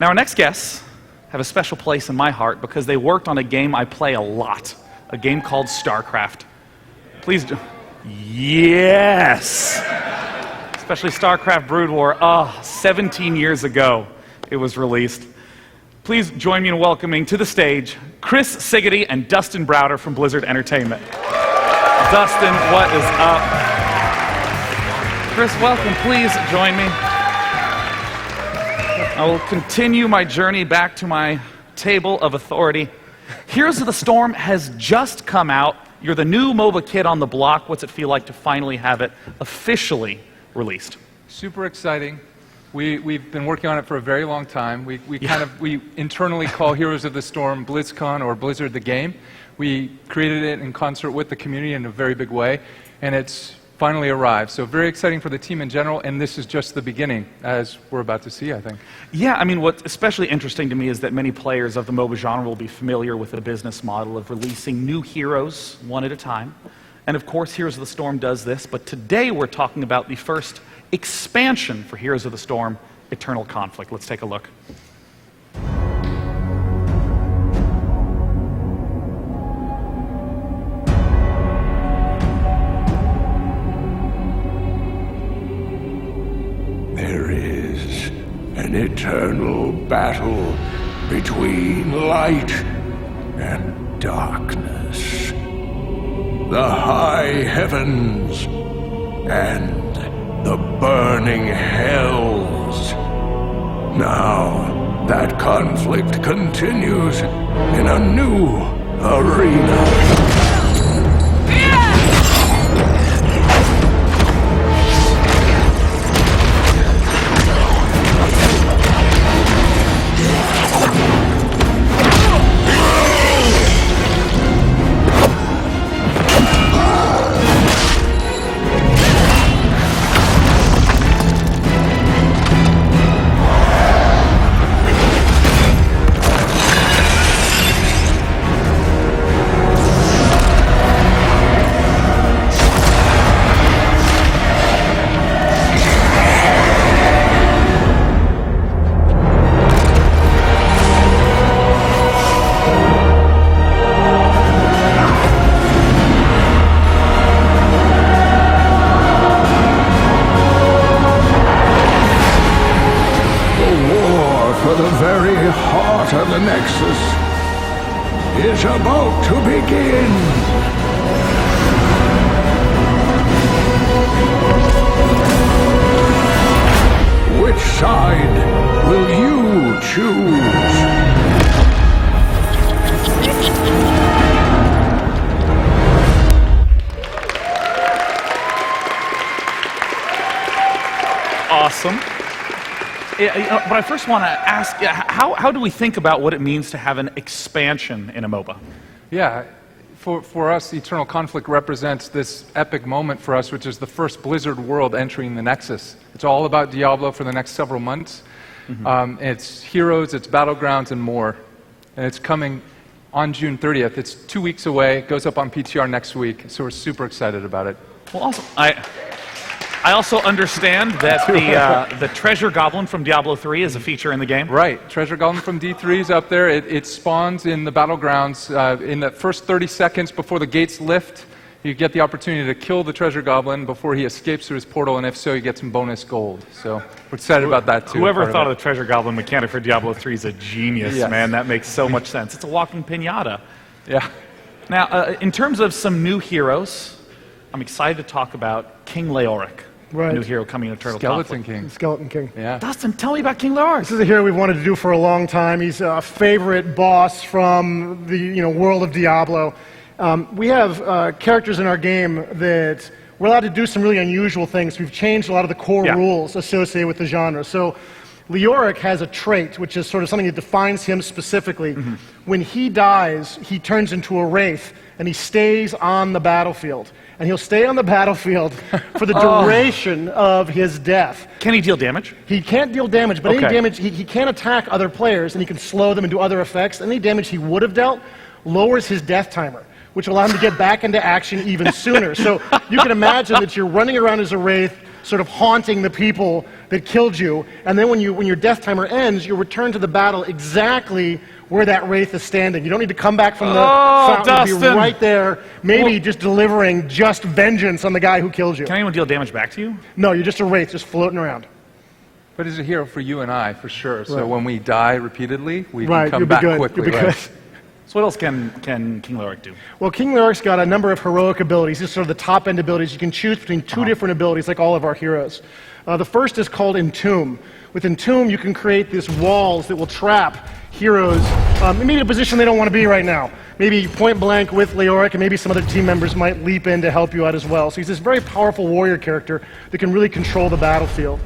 Now, our next guests have a special place in my heart because they worked on a game I play a lot, a game called Starcraft. Please do. Yes! Especially Starcraft Brood War. 17 years ago it was released. Please join me in welcoming to the stage Chris Siggety and Dustin Browder from Blizzard Entertainment. Dustin, what is up? Chris, welcome. Please join me. I will continue my journey back to my table of authority. Heroes of the Storm has just come out. You're the new MOBA kid on the block. What's it feel like to finally have it officially released? Super exciting. We've been working on it for a very long time. We internally call Heroes of the Storm BlizzCon or Blizzard the Game. We created it in concert with the community in a very big way, and it's finally arrived. So very exciting for the team in general, and this is just the beginning, as we're about to see, I think. Yeah, I mean, what's especially interesting to me is that many players of the MOBA genre will be familiar with the business model of releasing new heroes one at a time. And of course, Heroes of the Storm does this, but today we're talking about the first expansion for Heroes of the Storm, Eternal Conflict. Let's take a look. There is an eternal battle between light and darkness. The high heavens and the burning hells. Now, that conflict continues in a new arena. The Nexus is about to begin. Which side will you choose? Awesome. But I first want to ask, how do we think about what it means to have an expansion in a MOBA? Yeah, for us, Eternal Conflict represents this epic moment for us, which is the first Blizzard world entering the Nexus. It's all about Diablo for the next several months. Mm-hmm. It's heroes, it's battlegrounds, and more. And it's coming on June 30th. It's 2 weeks away. It goes up on PTR next week, so we're super excited about it. Well, awesome. I also understand that the Treasure Goblin from Diablo 3 is a feature in the game. Right. Treasure Goblin from D3 is up there. It spawns in the battlegrounds. In the first 30 seconds before the gates lift, you get the opportunity to kill the Treasure Goblin before he escapes through his portal, and if so, you get some bonus gold. So we're excited about that, too. Whoever thought of the Treasure Goblin mechanic for Diablo 3 is a genius, yes. Man. That makes so much sense. It's a walking piñata. Yeah. Now, in terms of some new heroes, I'm excited to talk about King Leoric. Right. New hero coming in Eternal Conflict. Skeleton King. Yeah. Dustin, tell me about King Leoric. This is a hero we've wanted to do for a long time. He's a favorite boss from the world of Diablo. We have characters in our game that we're allowed to do some really unusual things. We've changed a lot of the core rules associated with the genre. So Leoric has a trait, which is sort of something that defines him specifically. Mm-hmm. When he dies, he turns into a wraith, and he stays on the battlefield. And he'll stay on the battlefield for the duration of his death. Can he deal damage? He can't deal damage, but any damage, he can attack other players, and he can slow them and do other effects. Any damage he would have dealt lowers his death timer, which will allow him to get back into action even sooner. So you can imagine that you're running around as a wraith, sort of haunting the people that killed you. And then when your death timer ends, you return to the battle exactly where that wraith is standing. You don't need to come back from the fountain. You'll be Dustin. right there, maybe just delivering just vengeance on the guy who killed you. Can anyone deal damage back to you? No, you're just a wraith, just floating around. But he's a hero for you and I, for sure. So Right. when we die repeatedly, we Right, can come you'll be back good. quickly. You'll be right? good. So what else can King Lyric do? Well, King Lyric's got a number of heroic abilities. These are sort of the top-end abilities. You can choose between two different abilities, like all of our heroes. The first is called Entomb. With Entomb, you can create these walls that will trap heroes maybe in a position they don't want to be right now. Maybe point blank with Leoric, and maybe some other team members might leap in to help you out as well. So he's this very powerful warrior character that can really control the battlefield.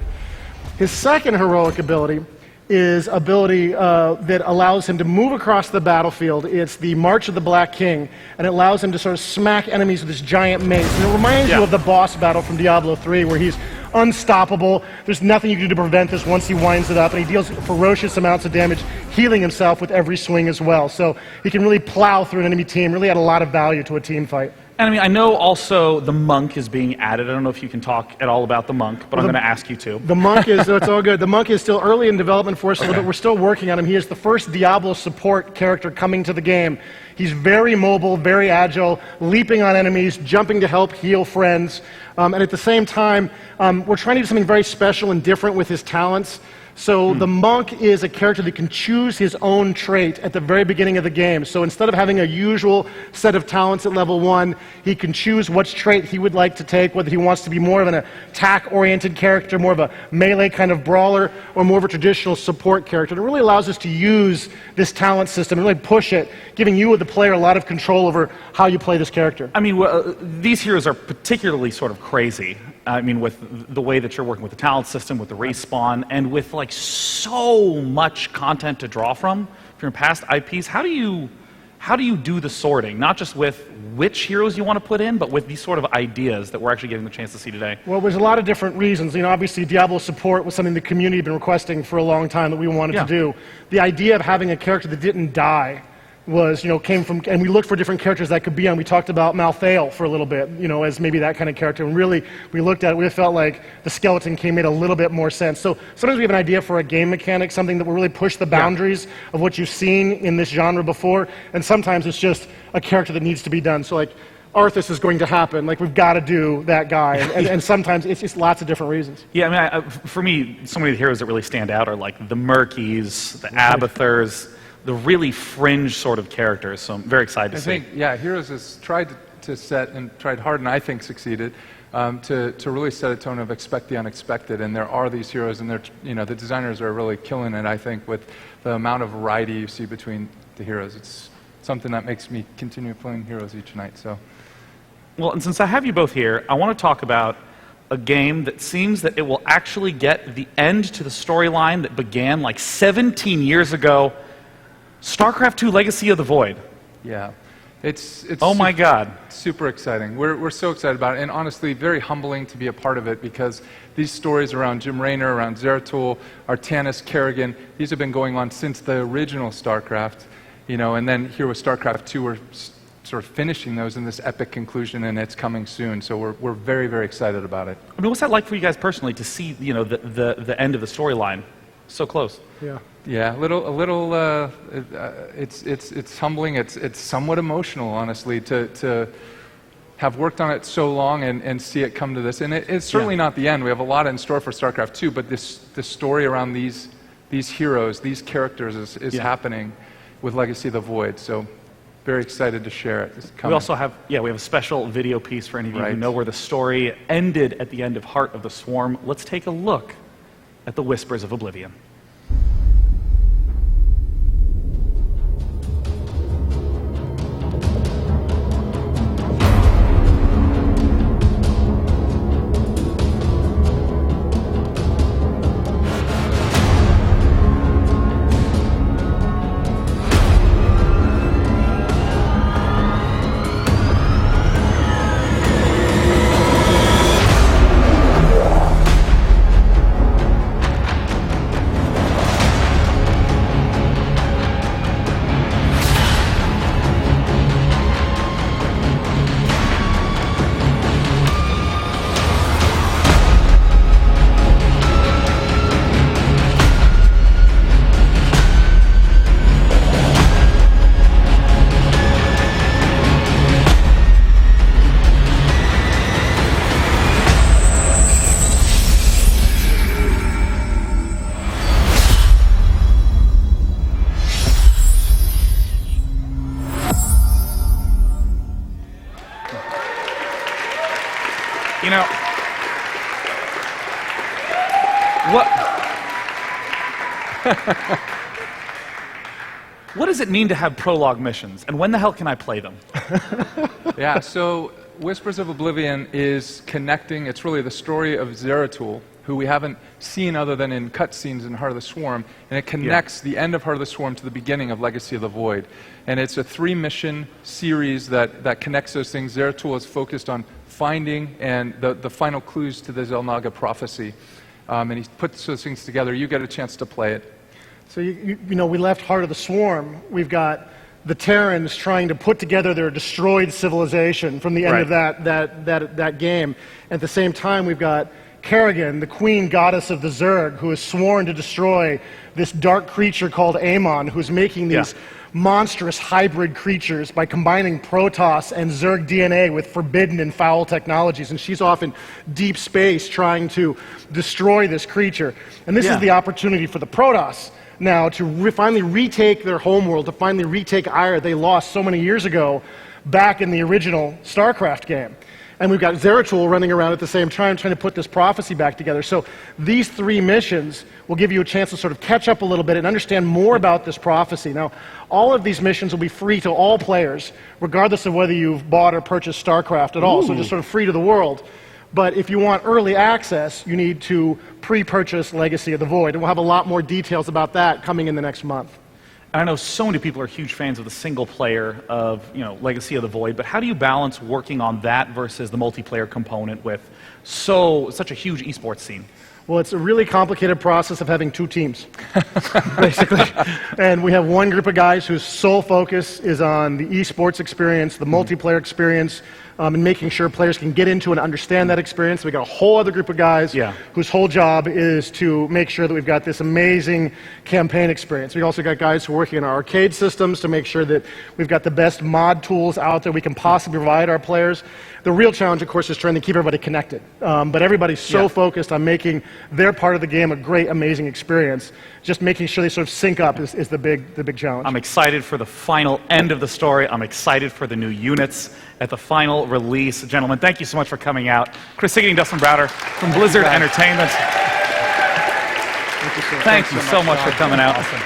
His second heroic ability is ability that allows him to move across the battlefield. It's the March of the Black King, and it allows him to sort of smack enemies with this giant mace. And it reminds you of the boss battle from Diablo 3, where he's unstoppable. There's nothing you can do to prevent this once he winds it up, and he deals ferocious amounts of damage, healing himself with every swing as well. So he can really plow through an enemy team, really add a lot of value to a team fight. And I mean, I know also the monk is being added. I don't know if you can talk at all about the monk, but I'm going to ask you to. The monk is, it's all good. The monk is still early in development for us, but we're still working on him. He is the first Diablo support character coming to the game. He's very mobile, very agile, leaping on enemies, jumping to help heal friends. And at the same time, we're trying to do something very special and different with his talents. So the monk is a character that can choose his own trait at the very beginning of the game. So instead of having a usual set of talents at level 1, he can choose which trait he would like to take, whether he wants to be more of an attack-oriented character, more of a melee kind of brawler, or more of a traditional support character. And it really allows us to use this talent system and really push it, giving you, the player, a lot of control over how you play this character. I mean, these heroes are particularly sort of crazy. I mean, with the way that you're working with the talent system, with the respawn, and with like so much content to draw from your past IPs. How do you do the sorting? Not just with which heroes you want to put in, but with these sort of ideas that we're actually getting the chance to see today. Well, there's a lot of different reasons. You know, obviously, Diablo support was something the community had been requesting for a long time that we wanted to do. The idea of having a character that didn't die was, came from, and we looked for different characters that could be on. We talked about Malthael for a little bit, as maybe that kind of character. And really, we looked at it, we felt like the skeleton King made a little bit more sense. So sometimes we have an idea for a game mechanic, something that will really push the boundaries of what you've seen in this genre before. And sometimes it's just a character that needs to be done. So like, Arthas is going to happen. Like, we've got to do that guy. And sometimes it's just lots of different reasons. Yeah, I mean, for me, so many of the heroes that really stand out are like the Murkies, the Abathurs, the really fringe sort of characters, so I'm very excited to see. I think, Heroes has tried to set, and tried hard, and I think succeeded, to really set a tone of expect the unexpected, and there are these heroes, and the designers are really killing it, I think, with the amount of variety you see between the heroes. It's something that makes me continue playing Heroes each night, so. Well, and since I have you both here, I want to talk about a game that seems that it will actually get the end to the storyline that began like 17 years ago, Starcraft II Legacy of the Void. Yeah. It's oh my God. Super exciting. We're so excited about it, and honestly, very humbling to be a part of it, because these stories around Jim Raynor, around Zeratul, Artanis, Kerrigan, these have been going on since the original Starcraft, and then here with Starcraft II, we're sort of finishing those in this epic conclusion, and it's coming soon, so we're very, very excited about it. I mean, what's that like for you guys personally to see, the end of the storyline so close? Yeah. Yeah, it's humbling. It's somewhat emotional, honestly, to have worked on it so long and see it come to this. And it's certainly not the end. We have a lot in store for StarCraft 2, but this story around these heroes, these characters is happening with Legacy of the Void. So very excited to share it. It's coming. We also have, we have a special video piece for any of you who know where the story ended at the end of Heart of the Swarm. Let's take a look at the Whispers of Oblivion. What does it mean to have prologue missions, and when the hell can I play them? Yeah, so Whispers of Oblivion is connecting, it's really the story of Zeratul, who we haven't seen other than in cutscenes in Heart of the Swarm, and it connects the end of Heart of the Swarm to the beginning of Legacy of the Void. And it's a 3-mission series that connects those things. Zeratul is focused on finding and the final clues to the Xel'Naga prophecy. And he puts those things together. You get a chance to play it. So, you know, we left Heart of the Swarm. We've got the Terrans trying to put together their destroyed civilization from the end of that game. At the same time, we've got Kerrigan, the queen goddess of the Zerg, who has sworn to destroy this dark creature called Amon, who's making these monstrous hybrid creatures by combining Protoss and Zerg DNA with forbidden and foul technologies. And she's off in deep space trying to destroy this creature. And this is the opportunity for the Protoss now to finally retake their homeworld, to finally retake Ire they lost so many years ago back in the original Starcraft game. And we've got Zeratul running around at the same time trying to put this prophecy back together. So these 3 missions will give you a chance to sort of catch up a little bit and understand more about this prophecy. Now, all of these missions will be free to all players, regardless of whether you've bought or purchased StarCraft at all. So just sort of free to the world. But if you want early access, you need to pre-purchase Legacy of the Void. And we'll have a lot more details about that coming in the next month. And I know so many people are huge fans of the single player of, you know, Legacy of the Void, but how do you balance working on that versus the multiplayer component with such a huge esports scene? Well, it's a really complicated process of having 2 teams, basically. And we have one group of guys whose sole focus is on the esports experience, the multiplayer experience, and making sure players can get into and understand that experience. We got a whole other group of guys whose whole job is to make sure that we've got this amazing campaign experience. We also got guys who are working on our arcade systems to make sure that we've got the best mod tools out there we can possibly provide our players. The real challenge, of course, is trying to keep everybody connected. But everybody's so focused on making their part of the game a great, amazing experience. Just making sure they sort of sync up is the big challenge. I'm excited for the final end of the story. I'm excited for the new units at the final release. Gentlemen, thank you so much for coming out. Chris Pcgaming, Dustin Browder from Blizzard Entertainment. Thank you so much for coming out. Awesome.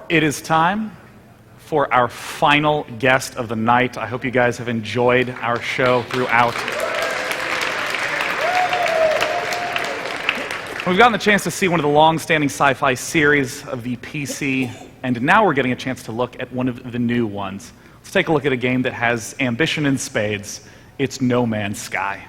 It is time for our final guest of the night. I hope you guys have enjoyed our show throughout. We've gotten the chance to see one of the long-standing sci-fi series of the PC, and now we're getting a chance to look at one of the new ones. Let's take a look at a game that has ambition in spades. It's No Man's Sky.